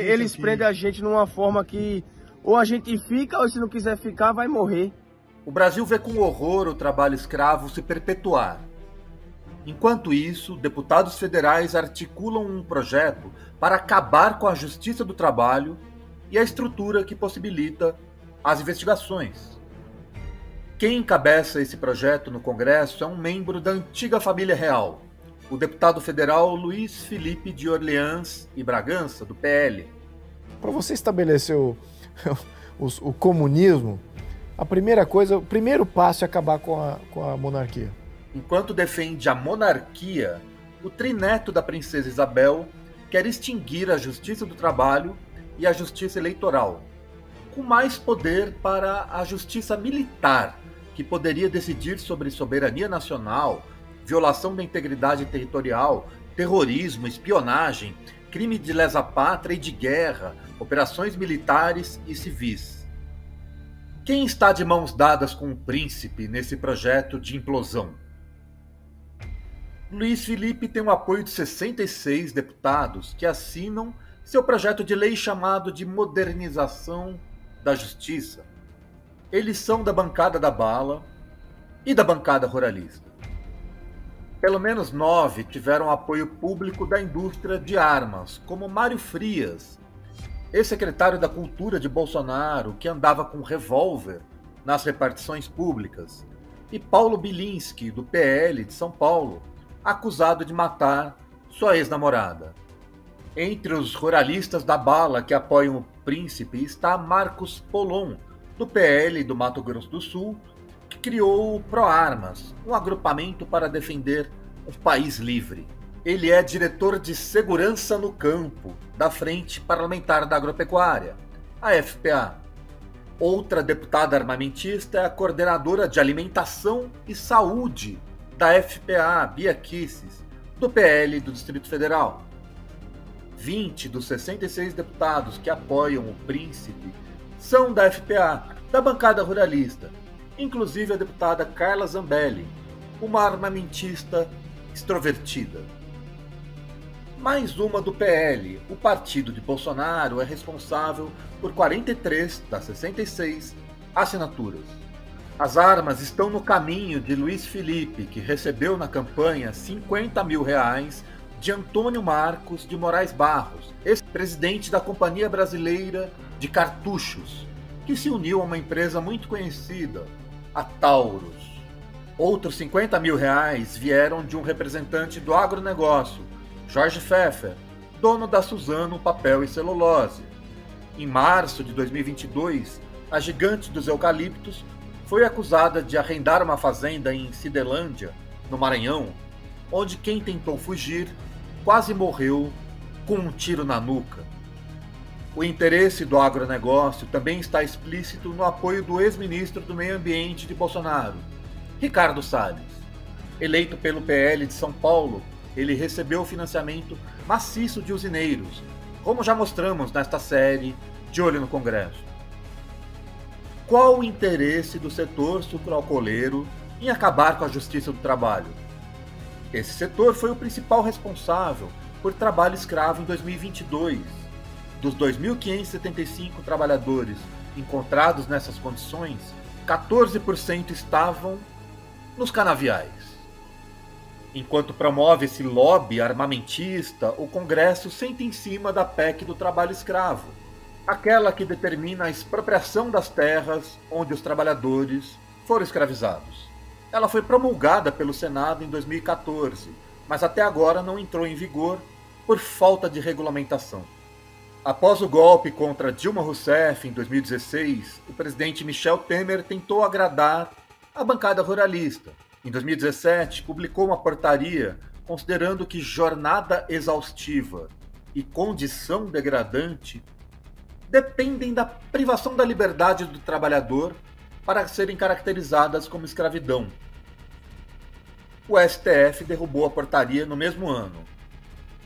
Eles prendem a gente numa forma que ou a gente fica, ou se não quiser ficar, vai morrer. O Brasil vê com horror o trabalho escravo se perpetuar. Enquanto isso, deputados federais articulam um projeto para acabar com a justiça do trabalho e a estrutura que possibilita as investigações. Quem encabeça esse projeto no Congresso é um membro da antiga família real, o deputado federal Luiz Felipe de Orleans e Bragança, do PL. Para você estabelecer o comunismo, a primeira coisa, o primeiro passo é acabar com a monarquia. Enquanto defende a monarquia, o trineto da princesa Isabel quer extinguir a justiça do trabalho e a justiça eleitoral, com mais poder para a justiça militar, que poderia decidir sobre soberania nacional, violação da integridade territorial, terrorismo, espionagem, crime de lesa-pátria e de guerra, operações militares e civis. Quem está de mãos dadas com o príncipe nesse projeto de implosão? Luiz Felipe tem o apoio de 66 deputados que assinam seu projeto de lei chamado de Modernização da Justiça. Eles são da bancada da bala e da bancada ruralista. Pelo menos 9 tiveram apoio público da indústria de armas, como Mário Frias, ex-secretário da Cultura de Bolsonaro, que andava com revólver nas repartições públicas, e Paulo Bilinski, do PL de São Paulo, acusado de matar sua ex-namorada. Entre os ruralistas da bala que apoiam o príncipe está Marcos Polon, do PL do Mato Grosso do Sul, que criou o ProArmas, um agrupamento para defender um país livre. Ele é diretor de Segurança no Campo, da Frente Parlamentar da Agropecuária, a FPA. Outra deputada armamentista é a coordenadora de Alimentação e Saúde da FPA, Bia Kicis, do PL do Distrito Federal. 20 dos 66 deputados que apoiam o príncipe são da FPA, da bancada ruralista, inclusive a deputada Carla Zambelli, uma armamentista extrovertida. Mais uma do PL, o partido de Bolsonaro é responsável por 43 das 66 assinaturas. As armas estão no caminho de Luiz Felipe, que recebeu na campanha R$50 mil de Antônio Marcos de Moraes Barros, ex-presidente da Companhia Brasileira de Cartuchos, que se uniu a uma empresa muito conhecida, a Taurus. Outros R$50 mil vieram de um representante do agronegócio, Jorge Pfeffer, dono da Suzano Papel e Celulose. Em março de 2022, a gigante dos eucaliptos foi acusada de arrendar uma fazenda em Cidelândia, no Maranhão, onde quem tentou fugir quase morreu com um tiro na nuca. O interesse do agronegócio também está explícito no apoio do ex-ministro do Meio Ambiente de Bolsonaro, Ricardo Salles. Eleito pelo PL de São Paulo, ele recebeu financiamento maciço de usineiros, como já mostramos nesta série De Olho no Congresso. Qual o interesse do setor sucroalcooleiro em acabar com a justiça do trabalho? Esse setor foi o principal responsável por trabalho escravo em 2022. Dos 2.575 trabalhadores encontrados nessas condições, 14% estavam nos canaviais. Enquanto promove esse lobby armamentista, o Congresso senta em cima da PEC do trabalho escravo, aquela que determina a expropriação das terras onde os trabalhadores foram escravizados. Ela foi promulgada pelo Senado em 2014, mas até agora não entrou em vigor por falta de regulamentação. Após o golpe contra Dilma Rousseff em 2016, o presidente Michel Temer tentou agradar a bancada ruralista. Em 2017, publicou uma portaria considerando que jornada exaustiva e condição degradante dependem da privação da liberdade do trabalhador para serem caracterizadas como escravidão. O STF derrubou a portaria no mesmo ano.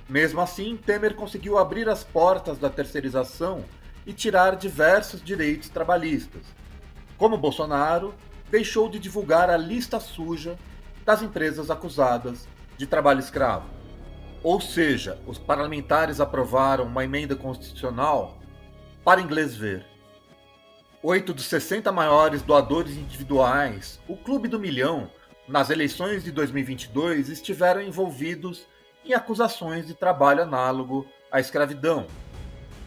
Mesmo assim, Temer conseguiu abrir as portas da terceirização e tirar diversos direitos trabalhistas. Como Bolsonaro, deixou de divulgar a lista suja das empresas acusadas de trabalho escravo. Ou seja, os parlamentares aprovaram uma emenda constitucional para inglês ver. 8 dos 60 maiores doadores individuais, o Clube do Milhão, nas eleições de 2022 estiveram envolvidos em acusações de trabalho análogo à escravidão.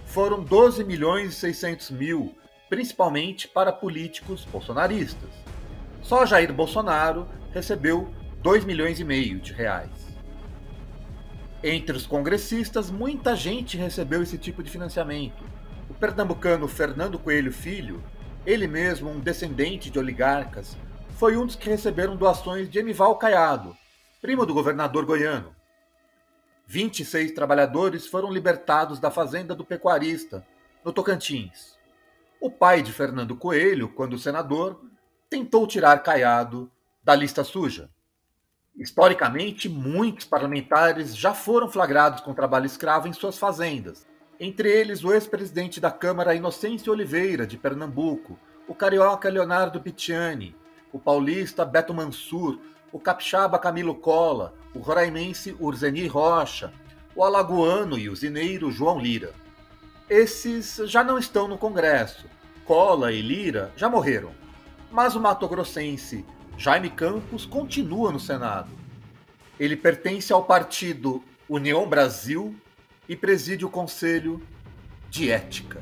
Foram 12.600.000, principalmente para políticos bolsonaristas. Só Jair Bolsonaro recebeu 2,5 milhões de reais. Entre os congressistas, muita gente recebeu esse tipo de financiamento. O pernambucano Fernando Coelho Filho, ele mesmo um descendente de oligarcas, foi um dos que receberam doações de Emival Caiado, primo do governador goiano. 26 trabalhadores foram libertados da fazenda do pecuarista, no Tocantins. O pai de Fernando Coelho, quando senador, tentou tirar Caiado da lista suja. Historicamente, muitos parlamentares já foram flagrados com trabalho escravo em suas fazendas, entre eles o ex-presidente da Câmara Inocêncio Oliveira, de Pernambuco, o carioca Leonardo Picciani, o paulista Beto Mansur, o capixaba Camilo Colla, o roraimense Urzeni Rocha, o alagoano e usineiro João Lira. Esses já não estão no Congresso. Colla e Lira já morreram. Mas o matogrossense Jaime Campos continua no Senado. Ele pertence ao partido União Brasil e preside o Conselho de Ética.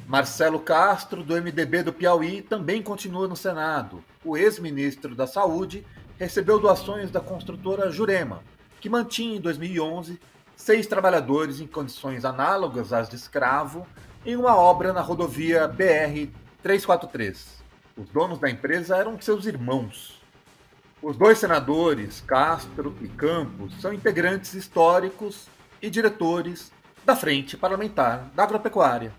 Marcelo Castro, do MDB do Piauí, também continua no Senado. O ex-ministro da Saúde recebeu doações da construtora Jurema, que mantinha em 2011 6 trabalhadores em condições análogas às de escravo em uma obra na rodovia BR-343. Os donos da empresa eram seus irmãos. Os 2 senadores, Castro e Campos, são integrantes históricos e diretores da Frente Parlamentar da Agropecuária.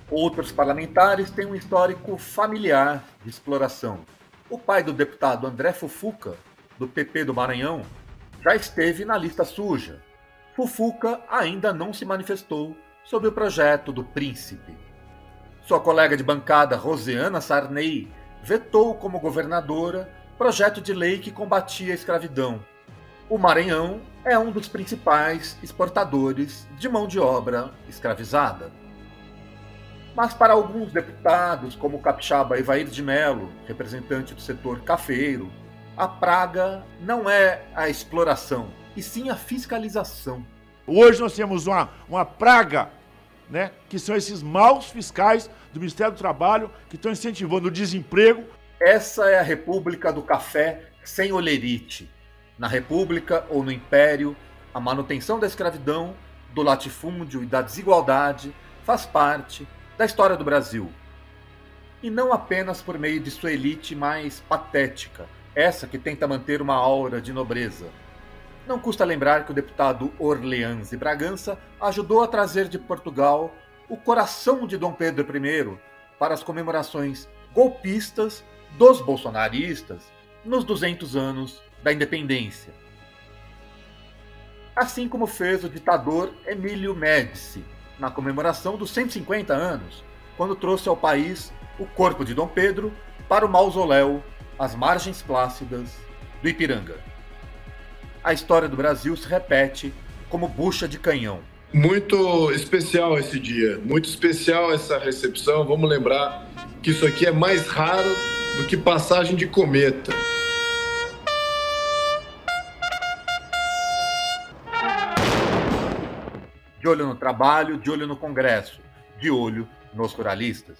Outros parlamentares têm um histórico familiar de exploração. O pai do deputado André Fufuca, do PP do Maranhão, já esteve na lista suja. Fufuca ainda não se manifestou sobre o projeto do Príncipe. Sua colega de bancada, Rosiana Sarney, vetou como governadora projeto de lei que combatia a escravidão. O Maranhão é um dos principais exportadores de mão de obra escravizada. Mas para alguns deputados, como o capixaba Evair de Mello, representante do setor cafeiro, a praga não é a exploração, e sim a fiscalização. Hoje nós temos uma praga, né, que são esses maus fiscais do Ministério do Trabalho que estão incentivando o desemprego. Essa é a República do Café sem olerite. Na República ou no Império, a manutenção da escravidão, do latifúndio e da desigualdade faz parte da história do Brasil. E não apenas por meio de sua elite mais patética, essa que tenta manter uma aura de nobreza. Não custa lembrar que o deputado Orleans e Bragança ajudou a trazer de Portugal o coração de Dom Pedro I para as comemorações golpistas dos bolsonaristas nos 200 anos da independência. Assim como fez o ditador Emílio Médici na comemoração dos 150 anos, quando trouxe ao país o corpo de Dom Pedro para o mausoléu às margens plácidas do Ipiranga. A história do Brasil se repete como bucha de canhão. Muito especial esse dia, muito especial essa recepção. Vamos lembrar que isso aqui é mais raro do que passagem de cometa. De olho no trabalho, de olho no Congresso, de olho nos ruralistas.